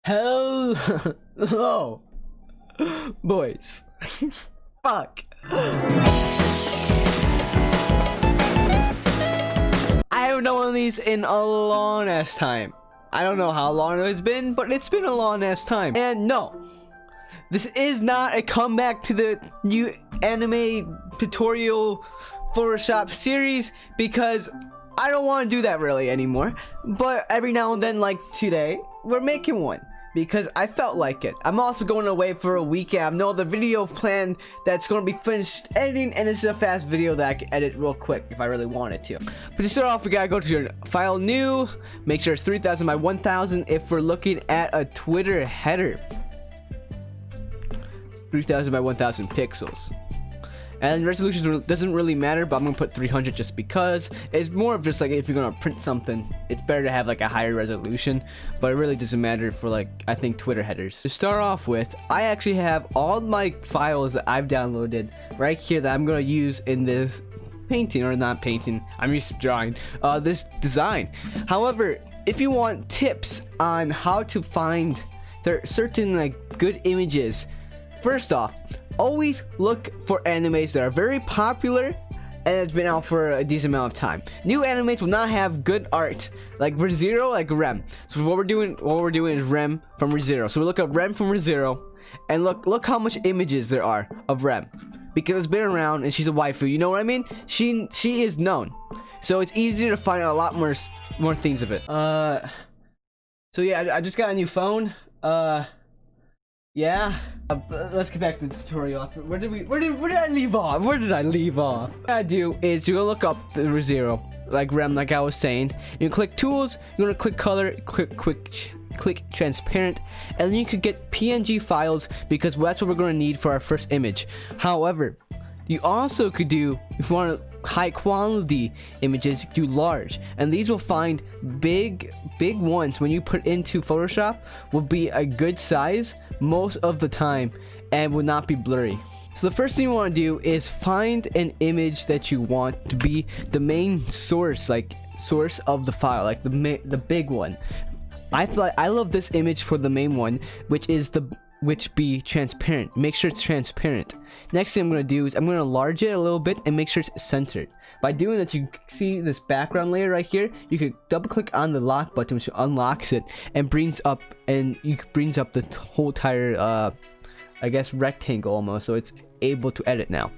Hello, boys. Fuck. I haven't done one of these in a long ass time. I don't know how long it's been, but it's been a long ass time. And no, this is not a comeback to the new anime tutorial Photoshop series because I don't want to do that really anymore. But every now and then, like today, we're making one because I felt like it. I'm also going away for a week. I have no other video planned that's going to be finished editing, and this is a fast video that I can edit real quick if I really wanted to. But to start off, we gotta go to your file, new, make sure it's 3000 by 1000 if we're looking at a Twitter header. 3000 by 1000 pixels. And resolution doesn't really matter, but I'm gonna put 300 just because it's more of just like if you're gonna print something, it's better to have like a higher resolution, but it really doesn't matter for like I think Twitter headers. To start off with, I actually have all my files that I've downloaded right here that I'm gonna use in this painting, or not painting, I'm used to drawing this design. However, if you want tips on how to find certain like good images, first off, always look for animes that are very popular and it's been out for a decent amount of time. New animes will not have good art like ReZero, like Rem. So what we're doing is Rem from ReZero. So we look up Rem from ReZero and look how much images there are of Rem, because it's been around and she's a waifu. You know what I mean? She is known, so it's easier to find a lot more things of it. So yeah, I just got a new phone. Yeah. Let's get back to the tutorial. Where did I leave off? What I do is you're gonna look up the ReZero, like Rem, like I was saying. You click tools, you're gonna click color, click transparent, and then you could get PNG files because that's what we're gonna need for our first image. However, you also could do, if you want high quality images, do large, and these will find big ones when you put into Photoshop will be a good size most of the time and will not be blurry. So the first thing you want to do is find an image that you want to be the main source, like source of the file, like the big one. I feel like I love this image for the main one, which be transparent. Make sure it's transparent. Next thing I'm going to do is I'm going to enlarge it a little bit and make sure it's centered. By doing that, you see this background layer right here. You could double click on the lock button, which unlocks it and brings up the whole entire I guess rectangle almost, so it's able to edit now.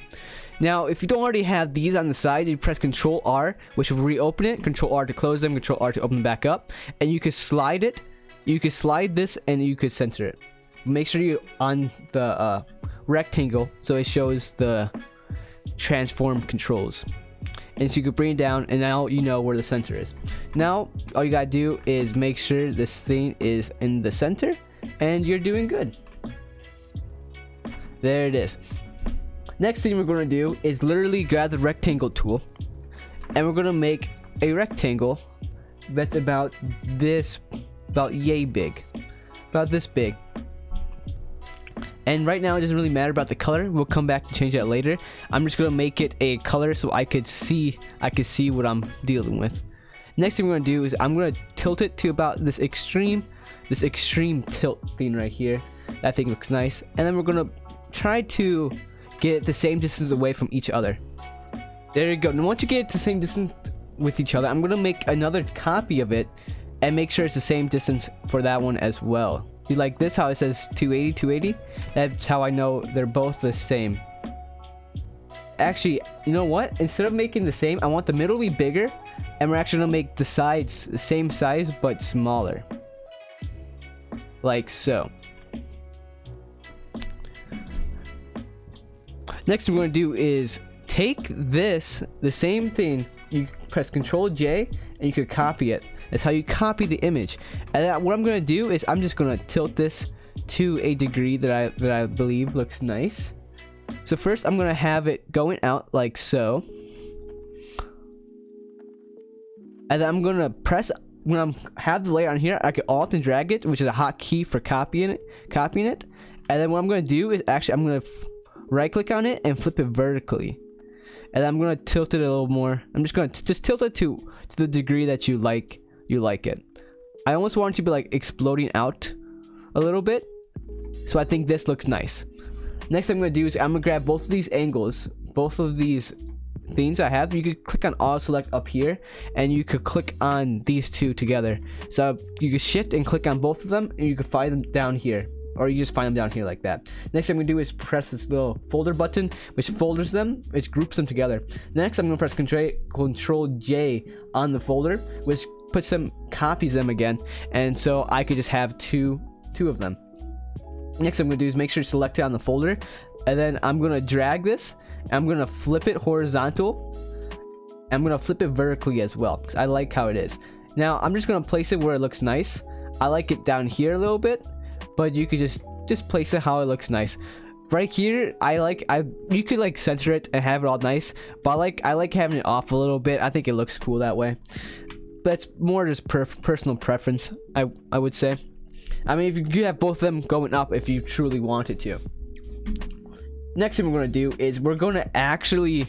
Now, if you don't already have these on the side, you press Control R, which will reopen it. Control R to close them. Control R to open them back up, and you could slide it. You could slide this, and you could center it. Make sure you're on the rectangle so it shows the transform controls, and so you can bring it down, and now you know where the center is. Now all you gotta do is make sure this thing is in the center, and you're doing good. There it is. Next thing we're gonna do is literally grab the rectangle tool, and we're gonna make a rectangle that's about yay big, about this big. And right now it doesn't really matter about the color. We'll come back and change that later. I'm just gonna make it a color so I could see what I'm dealing with. Next thing we're gonna do is I'm gonna tilt it to about this extreme tilt thing right here. That thing looks nice. And then we're gonna try to get the same distance away from each other. There you go. Now once you get the same distance with each other, I'm gonna make another copy of it and make sure it's the same distance for that one as well. You like this, how it says 280? That's how I know they're both the same. Actually, you know what? Instead of making the same, I want the middle to be bigger, and we're actually gonna make the sides the same size but smaller. Like so. Next thing we're gonna do is take this, the same thing, you press Control J and you could copy it. That's how you copy the image. And what I'm gonna do is I'm just gonna tilt this to a degree that I believe looks nice. So first I'm gonna have it going out like so, and then I'm gonna press, when I have the layer on here, I can Alt and drag it, which is a hotkey for copying it. And then what I'm gonna do is actually I'm gonna right click on it and flip it vertically, and then I'm gonna tilt it a little more. I'm just gonna tilt it to the degree that you like it. I almost want it to be like exploding out a little bit. So I think this looks nice. Next I'm going to do is I'm going to grab both of these angles, both of these things I have. You could click on auto select up here, and you could click on these two together. So you could shift and click on both of them, and you could find them down here, or you just find them down here like that. Next thing I'm going to do is press this little folder button, which folders them, which groups them together. Next I'm going to press Control J on the folder, which puts them, copies them again, and so I could just have two of them. Next I'm going to do is make sure to select it on the folder, and then I'm going to drag this, and I'm going to flip it horizontal, and I'm going to flip it vertically as well, because I like how it is. Now I'm just going to place it where it looks nice. I like it down here a little bit, but you could just place it how it looks nice. Right here, you could like center it and have it all nice, but I like having it off a little bit. I think it looks cool that way. That's more just personal preference, I would say. I mean, if you could have both of them going up if you truly wanted to. Next thing we're going to do is we're going to actually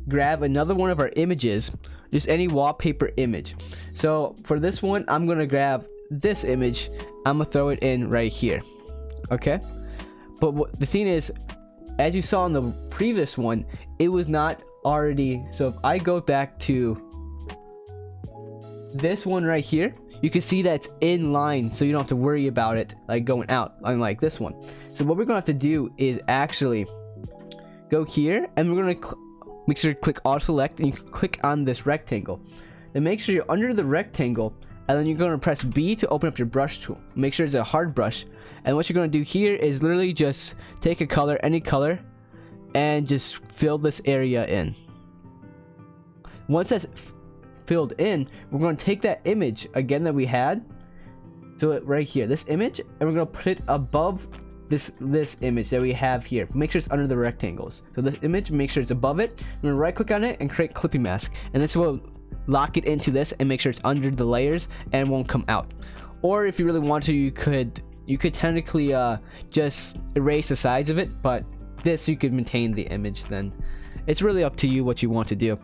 grab another one of our images, just any wallpaper image. So for this one, I'm going to grab this image. I'm going to throw it in right here. Okay? But the thing is, as you saw in the previous one, it was not already. So if I go back to this one right here, you can see that it's in line, so you don't have to worry about it like going out, unlike this one. So what we're gonna have to do is actually go here, and we're gonna make sure to click auto select, and you can click on this rectangle. Then make sure you're under the rectangle, and then you're gonna press B to open up your brush tool. Make sure it's a hard brush, and what you're gonna do here is literally just take a color, any color, and just fill this area in. Once that's filled in, we're going to take that image again that we had, so right here, this image, and we're going to put it above this image that we have here. Make sure it's under the rectangles. So this image, make sure it's above it. I'm going to right click on it and create clipping mask, and this will lock it into this and make sure it's under the layers and won't come out. Or if you really want to, you could technically just erase the sides of it, but this you could maintain the image. Then it's really up to you what you want to do.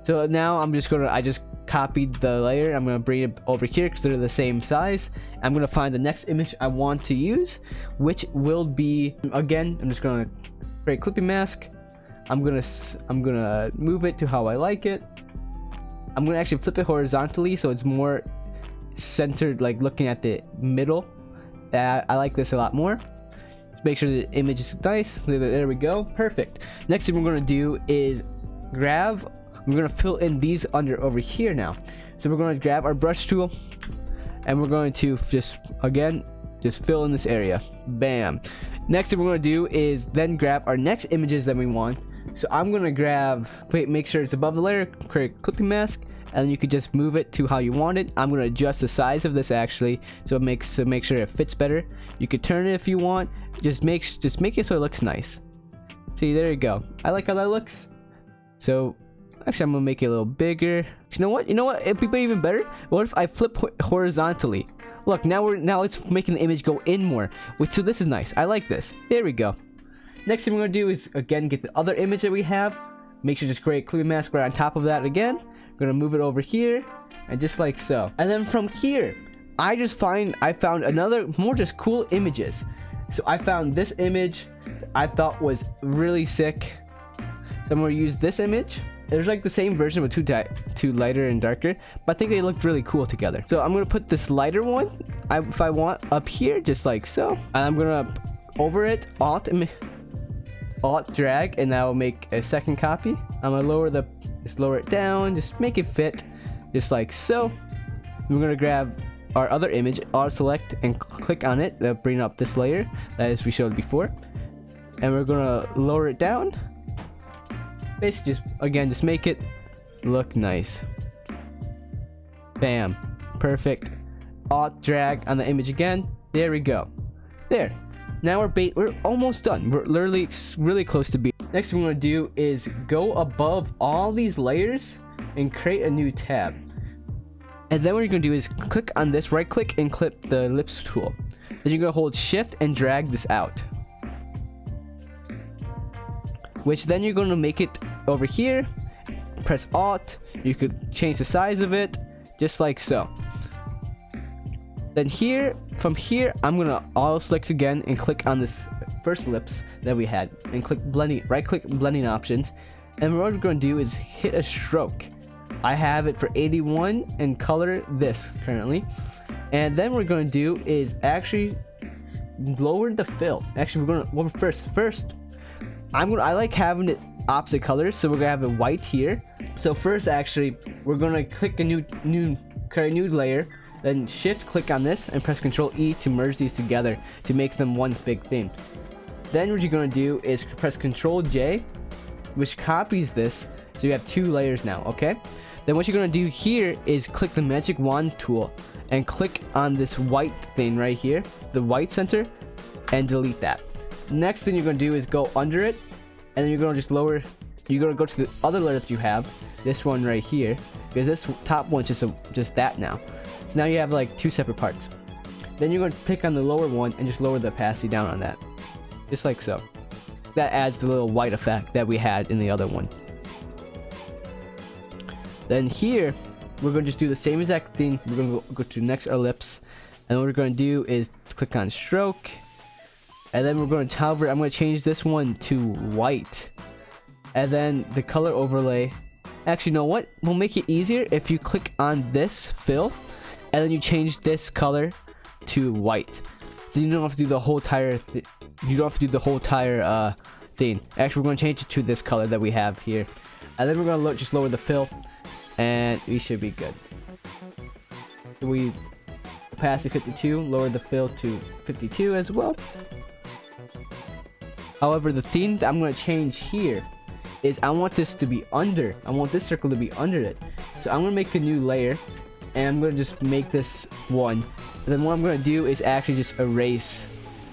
So now I just copied the layer. I'm gonna bring it over here because they're the same size. I'm gonna find the next image I want to use, which will be, again, I'm just gonna create clipping mask. I'm gonna move it to how I like it. I'm gonna actually flip it horizontally so it's more centered, like looking at the middle. I like this a lot more. Make sure the image is nice. There we go, perfect. Next thing we're gonna do is we're going to fill in these over here now. So we're going to grab our brush tool, and we're going to just fill in this area. Bam. Next thing we're going to do is then grab our next images that we want. So I'm going to make sure it's above the layer, create clipping mask, and then you could just move it to how you want it. I'm going to adjust the size of this actually, so make sure it fits better. You could turn it if you want. Just make it so it looks nice. See, there you go. I like how that looks. So actually, I'm gonna make it a little bigger. You know what? It'd be even better. What if I flip horizontally? Look, now it's making the image go in more. So this is nice. I like this. There we go. Next thing we're gonna do is again get the other image that we have. Make sure to just create clipping mask right on top of that again. We're gonna move it over here, and just like so. And then from here, I found another more just cool images. So I found this image I thought was really sick. So I'm gonna use this image. There's like the same version with two lighter and darker, but I think they looked really cool together. So I'm gonna put this lighter one, if I want, up here, just like so. And I'm gonna over it, alt drag, and that will make a second copy. I'm gonna just lower it down, just make it fit, just like so. We're gonna grab our other image, auto select, and click on it. That'll bring up this layer as we showed before, and we're gonna lower it down. Basically, just make it look nice. Bam, perfect. Alt drag on the image again. There we go. There. Now we're almost done. We're literally really close to being. Next thing we're gonna do is go above all these layers and create a new tab. And then what you're gonna do is click on this, right click, and clip the ellipse tool. Then you're gonna hold shift and drag this out. Which then you're gonna make it over here. Press alt. You could change the size of it, just like so. Then here, from here, I'm gonna auto select again and click on this first ellipse that we had and click blending, right click blending options. And what we're gonna do is hit a stroke. I have it for 81 and color this currently. And then what we're gonna do is actually lower the fill. Actually, first, I like having it opposite colors, so we're gonna have it white here. So first, actually, we're gonna click a create a new layer, then shift click on this and press Ctrl E to merge these together to make them one big theme. Then what you're gonna do is press Ctrl J, which copies this, so you have two layers now. Okay. Then what you're gonna do here is click the magic wand tool and click on this white thing right here, the white center, and delete that. Next thing you're gonna do is go under it, and then you're gonna just lower. You're gonna go to the other layer that you have, this one right here, because this top one's just that now. So now you have like two separate parts. Then you're gonna pick on the lower one and just lower the opacity down on that, just like so. That adds the little white effect that we had in the other one. Then here, we're going to just do the same exact thing. We're going to go to next ellipse. And what we're going to do is click on stroke. And then we're going to hover. I'm going to change this one to white. And then the color overlay. Actually, you know what? We'll make it easier if you click on this fill. And then you change this color to white. So you don't have to do the whole entire thing. You don't have to do the whole entire thing. Actually, we're going to change it to this color that we have here. And then we're going to just lower the fill. And we should be good. We opacity 52, lower the fill to 52 as well. However, the theme that I'm going to change here is I want this to be under. I want this circle to be under it. So I'm going to make a new layer, and I'm going to just make this one. And then what I'm going to do is actually just erase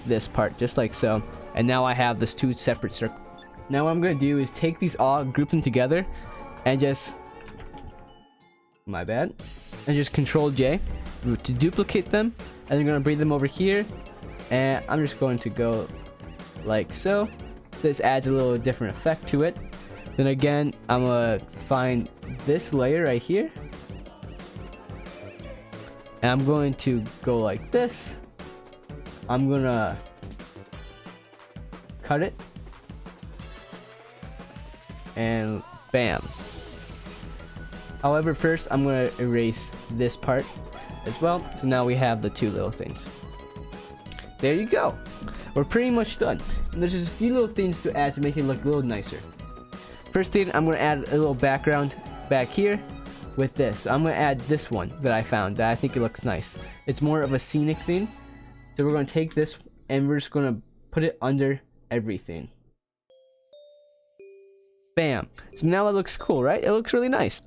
this part, just like so. And now I have this two separate circles. Now what I'm going to do is take these all, group them together, and just... my bad. And just Ctrl J to duplicate them, and you're gonna bring them over here, and I'm just going to go like so. This adds a little different effect to it. Then again, I'm gonna find this layer right here, and I'm going to go like this. I'm gonna cut it, and bam. However, first I'm going to erase this part as well. So now we have the two little things. There you go. We're pretty much done. And there's just a few little things to add to make it look a little nicer. First thing, I'm going to add a little background back here with this. I'm going to add this one that I found that I think it looks nice. It's more of a scenic thing. So we're going to take this and we're just going to put it under everything. Bam. So now it looks cool, right? It looks really nice.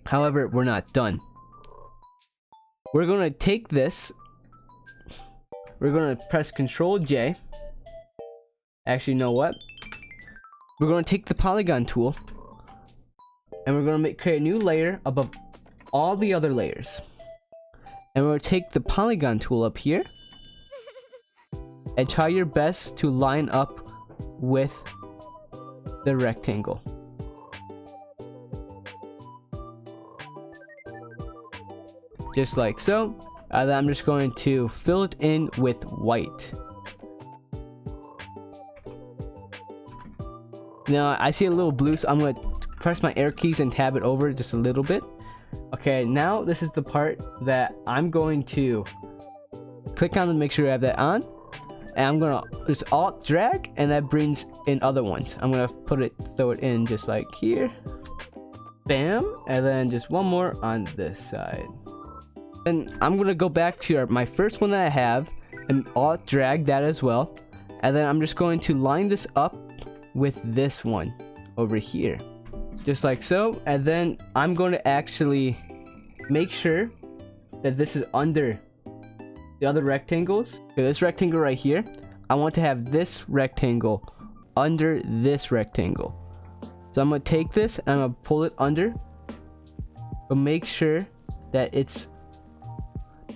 However, we're not done. We're going to take this. We're going to press Ctrl J. Actually, you know what? We're going to take the polygon tool. And we're going to create a new layer above all the other layers. And we're going to take the polygon tool up here. And try your best to line up with the rectangle. Just like so. Then I'm just going to fill it in with white. Now I see a little blue, so I'm going to press my arrow keys and tab it over just a little bit. Okay, now this is the part that I'm going to click on to make sure I have that on. And I'm going to just alt drag, and that brings in other ones. I'm going to throw it in just like here. Bam. And then just one more on this side. And I'm going to go back to my first one that I have and alt drag that as well. And then I'm just going to line this up with this one over here. Just like so. And then I'm going to actually make sure that this is under the other rectangles. Okay, this rectangle right here, I want to have this rectangle under this rectangle. So I'm going to take this and I'm going to pull it under. But make sure that it's...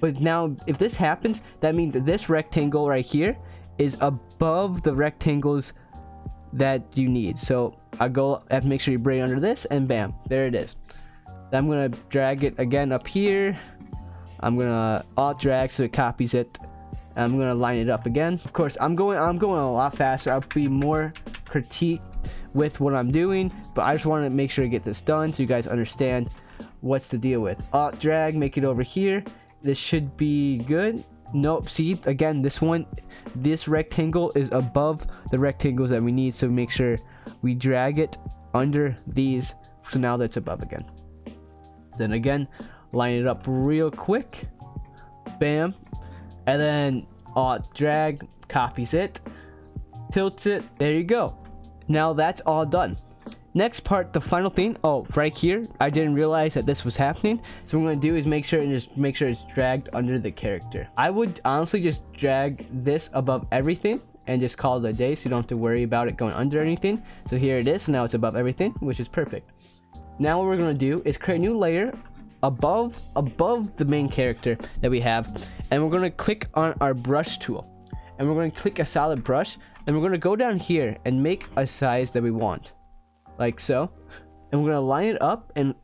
But now, if this happens, that means that this rectangle right here is above the rectangles that you need. So I have to make sure you bring it under this, and bam, there it is. Then I'm gonna drag it again up here, I'm gonna alt drag so it copies it. I'm gonna line it up again. Of course, I'm going a lot faster. I'll be more critique with what I'm doing, but I just want to make sure to get this done so you guys understand what's the deal with. Alt drag, make it over here. This should be good. Nope. See, again, this rectangle is above the rectangles that we need, so make sure we drag it under these. So now that's above again. Then again, line it up real quick. Bam. And then alt drag, copies it, tilts it. There you go. Now that's all done. Next part, the final thing. Oh, right here, I didn't realize that this was happening. So what I'm gonna do is make sure it's dragged under the character. I would honestly just drag this above everything and just call it a day, so you don't have to worry about it going under anything. So here it is. So now it's above everything, which is perfect. Now what we're gonna do is create a new layer above the main character that we have, and we're going to click on our brush tool, and we're going to click a solid brush, and we're going to go down here and make a size that we want, like so, and we're going to line it up and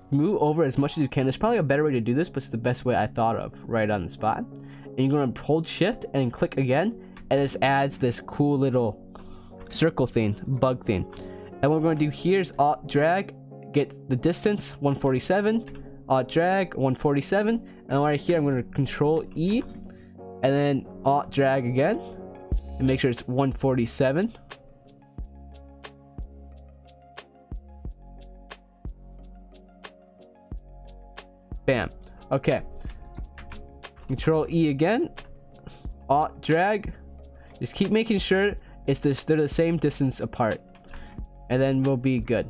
move over as much as you can. There's probably a better way to do this, but it's the best way I thought of right on the spot. And you're going to hold shift and click again, and this adds this cool little circle thing, bug thing. And what we're going to do here is alt drag, get the distance 147, alt drag 147, and right here I'm going to control E and then alt drag again and make sure it's 147. Bam. Okay, control E again, alt drag, just keep making sure they're the same distance apart, and then we'll be good.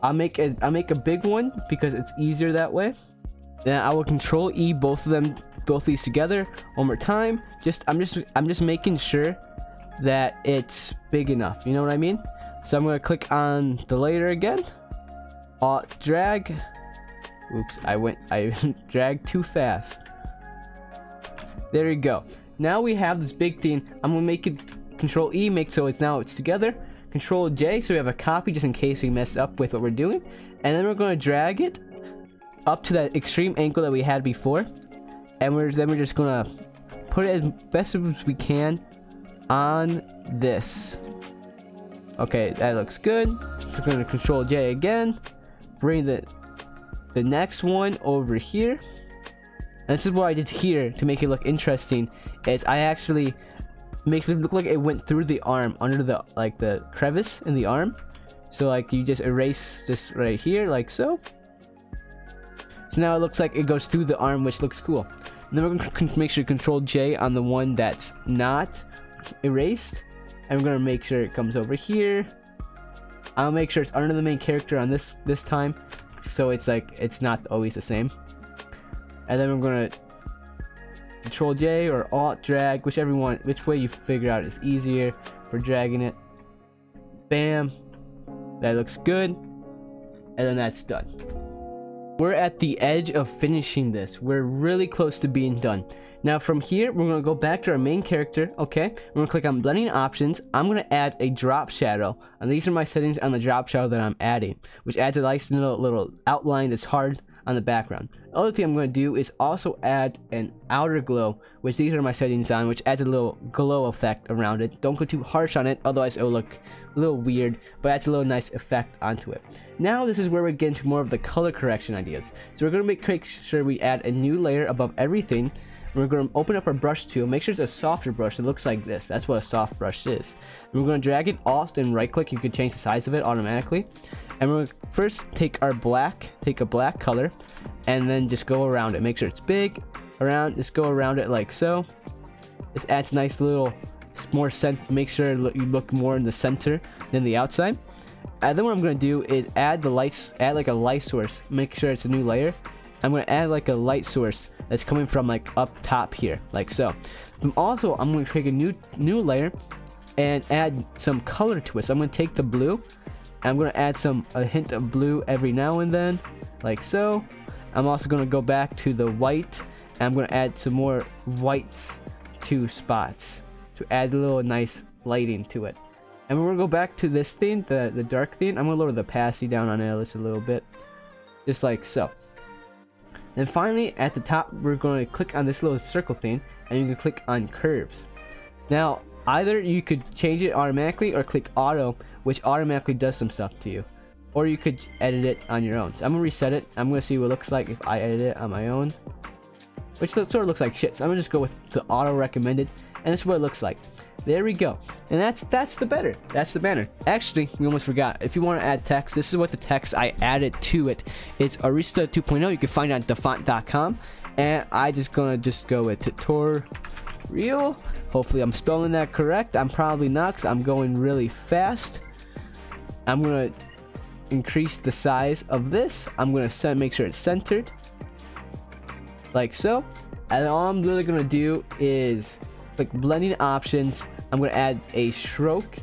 I'll make a big one because it's easier that way. Then I will control E both these together one more time. I'm just making sure that it's big enough. You know what I mean? So I'm gonna click on the layer again. Alt drag. Oops, I dragged too fast. There you go. Now we have this big thing. I'm gonna make it control E, make so it's together. Control J so we have a copy just in case we mess up with what we're doing, and then we're going to drag it up to that extreme angle that we had before, and we're just going to put it as best as we can on this. Okay, that looks good. We're going to control J again, bring the next one over here, and this is what I did here to make it look interesting. Is I actually makes it look like it went through the arm, under the crevice in the arm. So like you just erase this right here like so. So now it looks like it goes through the arm, which looks cool. And then we're gonna make sure to control J on the one that's not erased, and we're gonna make sure it comes over here. I'll make sure it's under the main character on this time, so it's like it's not always the same. And then we're gonna control J or alt drag, which way you figure out is easier for dragging it. Bam, that looks good, and then that's done. We're at the edge of finishing this. We're really close to being done. Now from here we're going to go back to our main character. Okay, we're going to click on blending options. I'm going to add a drop shadow, and these are my settings on the drop shadow that I'm adding, which adds a nice little outline that's hard on the background. The other thing I'm going to do is also add an outer glow, which these are my settings on, which adds a little glow effect around it. Don't go too harsh on it, otherwise it will look a little weird, but adds a little nice effect onto it. Now this is where we get into more of the color correction ideas. So we're going to make sure we add a new layer above everything. We're going to open up our brush tool, make sure it's a softer brush that looks like this. That's what a soft brush is. And we're going to drag it, alt and right click. You can change the size of it automatically. And we're going to first take a black color, and then just go around it. Make sure it's big, just go around it like so. This adds nice little more make sure you look more in the center than the outside. And then what I'm going to do is add like a light source. Make sure it's a new layer. I'm going to add like a light source that's coming from like up top here, like so. I'm going to create a new layer and add some color to it. So I'm going to take the blue, and I'm going to add a hint of blue every now and then, like so. I'm also going to go back to the white, and I'm going to add some more whites to spots to add a little nice lighting to it. And we're going to go back to this thing, the dark thing. I'm going to lower the opacity down on it just a little bit, just like so. And finally, at the top, we're going to click on this little circle thing, and you can click on curves. Now, either you could change it automatically or click auto, which automatically does some stuff to you. Or you could edit it on your own. So I'm going to reset it. I'm going to see what it looks like if I edit it on my own. Which sort of looks like shit. So I'm going to just go with the auto recommended. And this is what it looks like. There we go. And that's the better. That's the banner. Actually, we almost forgot. If you want to add text, this is what the text I added to it. It's Arista 2.0. You can find it on defont.com. And I just gonna go with tutorial. Hopefully I'm spelling that correct. I'm probably not, because I'm going really fast. I'm gonna increase the size of this. I'm gonna make sure it's centered. Like so. And all I'm really gonna do is click blending options. I'm going to add a stroke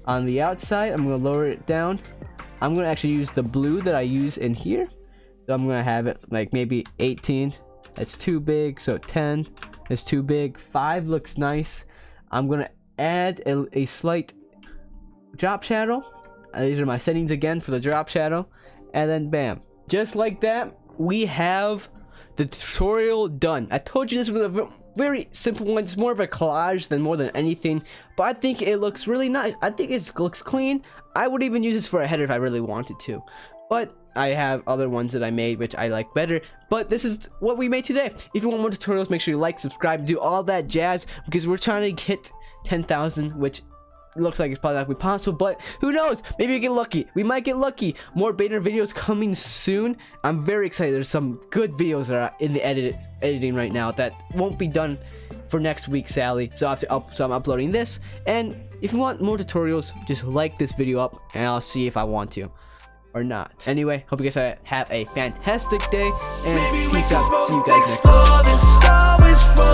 on the outside. I'm going to lower it down. I'm going to actually use the blue that I use in here. So I'm going to have it like maybe 18. That's too big. So 10 is too big. 5 looks nice. I'm going to add a slight drop shadow. These are my settings again for the drop shadow. And then bam. Just like that, we have the tutorial done. I told you this was a very simple one. It's more of a collage than more than anything, but I think it looks really nice. I think it looks clean. I would even use this for a header if I really wanted to, but I have other ones that I made which I like better. But this is what we made today. If you want more tutorials, make sure you like, subscribe, do all that jazz, because we're trying to hit 10,000, which looks like it's probably not gonna be possible, but who knows? Maybe we get lucky. We might get lucky. More beta videos coming soon. I'm very excited. There's some good videos that are in the editing right now that won't be done for next week, Sally. So I'm uploading this. And if you want more tutorials, just like this video up, and I'll see if I want to or not. Anyway, hope you guys have a fantastic day, and peace out. See you guys next time.